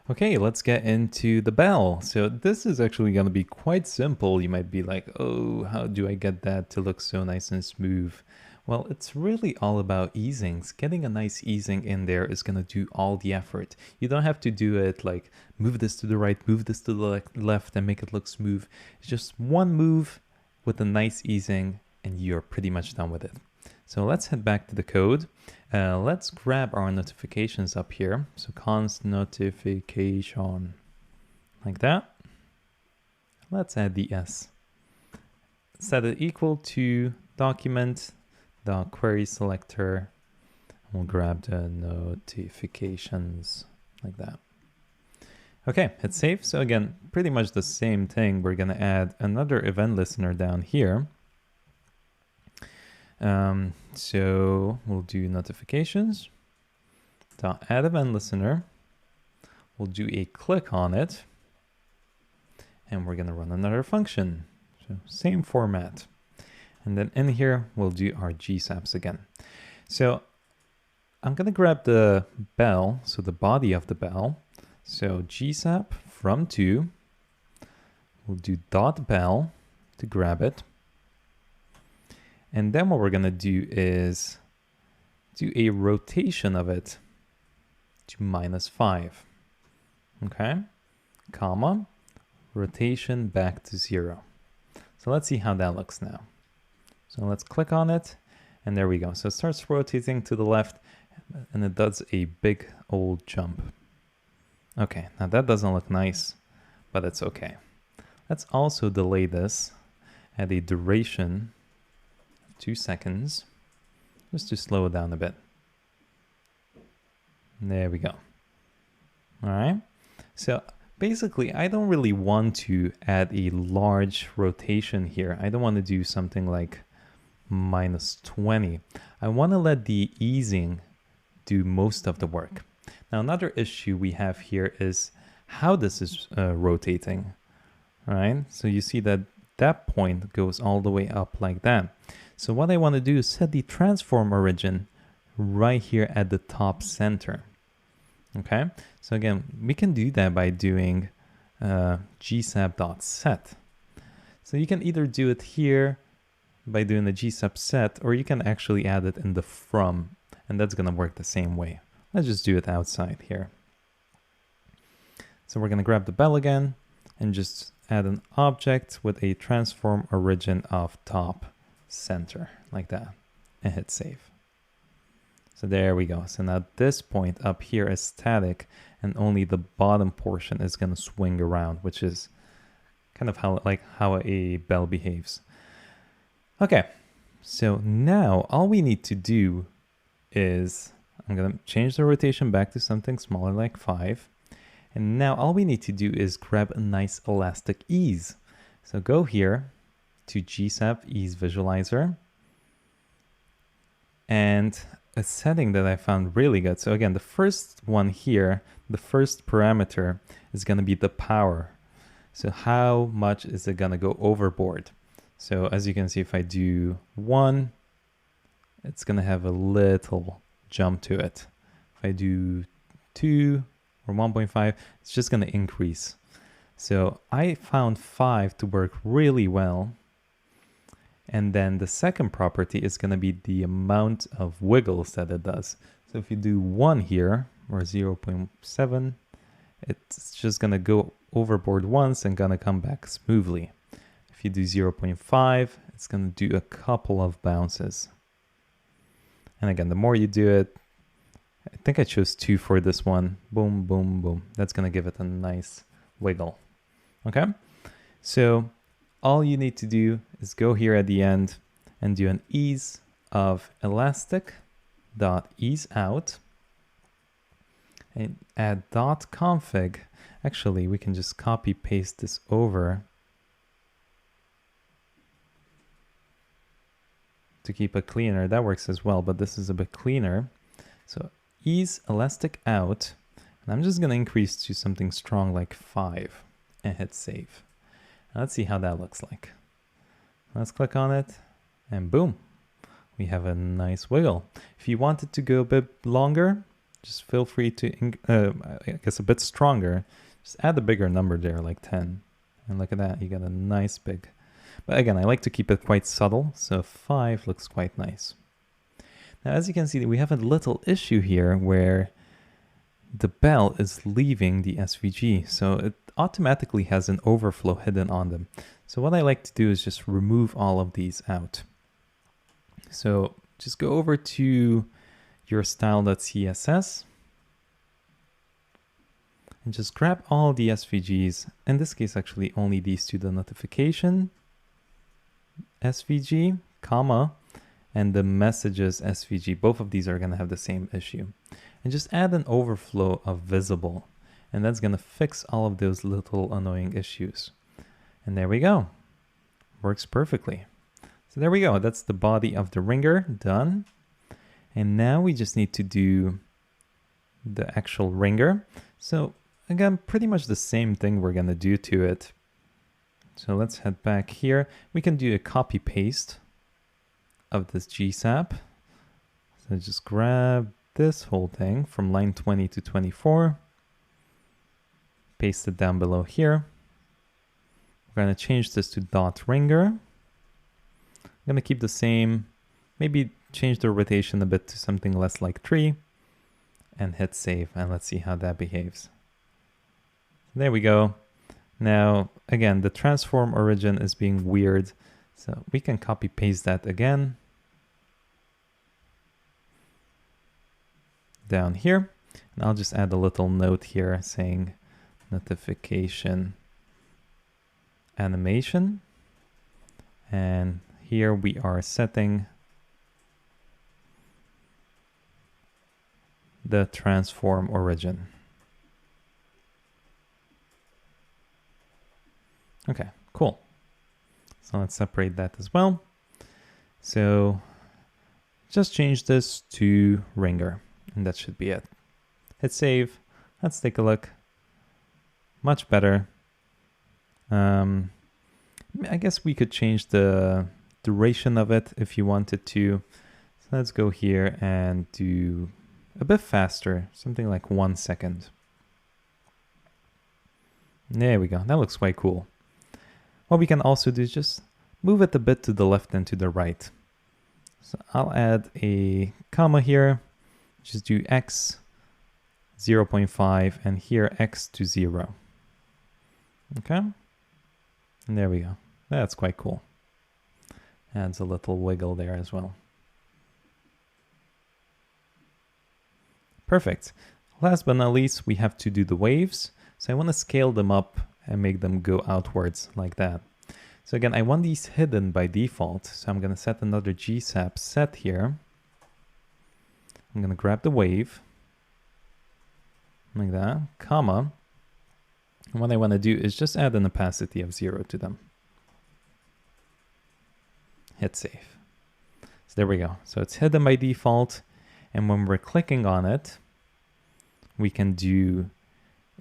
Okay, let's get into the bell. So this is actually going to be quite simple. You might be like, oh, how do I get that to look so nice and smooth? Well, it's really all about easings. Getting a nice easing in there is going to do all the effort. You don't have to do it like move this to the right, move this to the left and make it look smooth. It's just one move with a nice easing and you're pretty much done with it. So let's head back to the code. Let's grab our notifications up here. So const notification, like that. Let's add the S. Set it equal to document.query selector. We'll grab the notifications like that. Okay, hit save. So again, pretty much the same thing. We're going to add another event listener down here. So we'll do notifications dot add event listener. We'll do a click on it and we're going to run another function. So same format. And then in here, we'll do our GSAPs again. So I'm going to grab the bell. So the body of the bell. So GSAP from to, we'll do dot bell to grab it. And then what we're going to do is do a rotation of it to -5. Okay, comma, rotation back to 0. So let's see how that looks now. So let's click on it and there we go. So it starts rotating to the left and it does a big old jump. Okay, now that doesn't look nice, but it's okay. Let's also delay this at a duration 2 seconds, just to slow it down a bit. There we go. All right. So basically, I don't really want to add a large rotation here. I don't want to do something like -20. I want to let the easing do most of the work. Now, another issue we have here is how this is rotating, right? So you see that that point goes all the way up like that. So what I want to do is set the transform origin right here at the top center. Okay, so again, we can do that by doing gsap.set. So you can either do it here by doing the gsap set, or you can actually add it in the from, and that's going to work the same way. Let's just do it outside here. So we're going to grab the bell again and just add an object with a transform origin of top center like that and hit save. So there we go. So now this point up here is static and only the bottom portion is going to swing around, which is kind of how a bell behaves. Okay, so now all we need to do is I'm going to change the rotation back to something smaller like 5. And now all we need to do is grab a nice elastic ease. So go here to GSAP ease visualizer. And a setting that I found really good. So again, the first one here, the first parameter is going to be the power. So how much is it going to go overboard? So as you can see, if I do 1, it's going to have a little jump to it. If I do 2 or 1.5, it's just going to increase. So I found 5 to work really well. And then the second property is going to be the amount of wiggles that it does. So if you do 1 here, or 0.7, it's just going to go overboard once and going to come back smoothly. If you do 0.5, it's going to do a couple of bounces. And again, the more you do it, I think I chose 2 for this one. Boom, boom, boom. That's going to give it a nice wiggle. Okay, so all you need to do is go here at the end and do an ease of elastic dot ease out and add dot config. Actually, we can just copy paste this over to keep it cleaner. That works as well, but this is a bit cleaner. So ease elastic out, and I'm just going to increase to something strong like 5 and hit save. Now let's see how that looks like. Let's click on it and boom, we have a nice wiggle. If you want it to go a bit longer, just feel free to, I guess a bit stronger. Just add a bigger number there, like 10. And look at that, you get a nice big. But again, I like to keep it quite subtle, so 5 looks quite nice. Now, as you can see, we have a little issue here where the bell is leaving the SVG, so it automatically has an overflow hidden on them. So what I like to do is just remove all of these out. So just go over to your style.css and just grab all the SVGs. In this case, actually only these two, the notification SVG, comma, and the messages SVG. Both of these are going to have the same issue. And just add an overflow of visible. And that's going to fix all of those little annoying issues. And there we go. Works perfectly. So there we go. That's the body of the ringer done. And now we just need to do the actual ringer. So again, pretty much the same thing we're going to do to it. So let's head back here. We can do a copy paste of this GSAP. So just grab this whole thing from line 20 to 24. Paste it down below here. We're going to change this to dot ringer. I'm going to keep the same, maybe change the rotation a bit to something less like 3 and hit save, and let's see how that behaves. There we go. Now, again, the transform origin is being weird, so we can copy paste that again down here, and I'll just add a little note here saying notification animation, and here we are setting the transform origin. Okay, cool. So let's separate that as well. So just change this to ringer, and that should be it. Hit save. Let's take a look. Much better. I guess we could change the duration of it if you wanted to. So let's go here and do a bit faster, something like 1 second. There we go. That looks quite cool. What we can also do is just move it a bit to the left and to the right. So I'll add a comma here, just do x 0.5 and here x to 0. Okay. And there we go. That's quite cool. Adds a little wiggle there as well. Perfect. Last but not least, we have to do the waves. So I want to scale them up and make them go outwards like that. So again, I want these hidden by default. So I'm going to set another GSAP set here. I'm going to grab the wave like that, comma. And what I want to do is just add an opacity of 0 to them. Hit save. So there we go. So it's hidden by default. And when we're clicking on it, we can do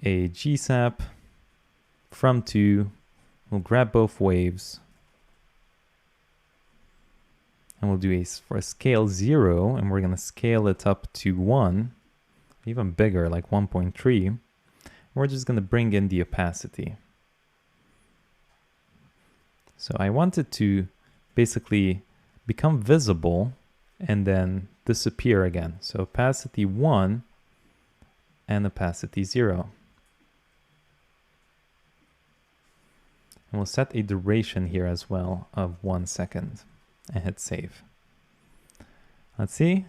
a GSAP from to. We'll grab both waves. And we'll do for a scale 0, and we're going to scale it up to 1, even bigger, like 1.3. We're just going to bring in the opacity. So I want it to basically become visible and then disappear again. So opacity 1 and opacity 0. And we'll set a duration here as well of 1 second and hit save. Let's see.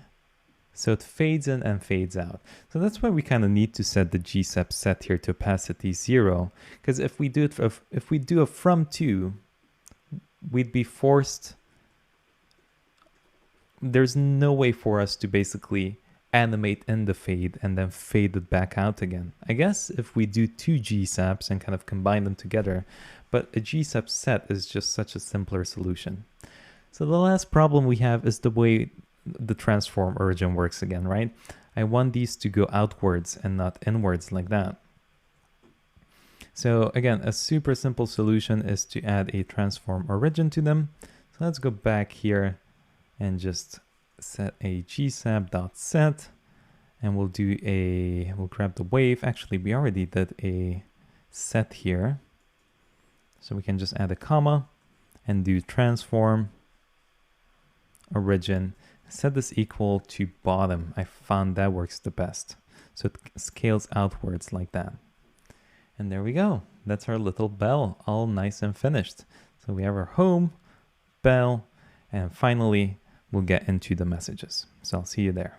So it fades in and fades out. So that's why we kind of need to set the GSAP set here to opacity 0. Because if we do a from to, we'd be forced. There's no way for us to basically animate in the fade and then fade it back out again. I guess if we do 2 GSAPs and kind of combine them together, but a GSAP set is just such a simpler solution. So the last problem we have is the way the transform origin works again, right? I want these to go outwards and not inwards like that. So again, a super simple solution is to add a transform origin to them. So let's go back here and just set a GSAP.set, And we'll grab the wave. Actually, we already did a set here. So we can just add a comma and do transform origin. Set this equal to bottom. I found that works the best. So it scales outwards like that. And there we go. That's our little bell, all nice and finished. So we have our home, bell, and finally we'll get into the messages. So I'll see you there.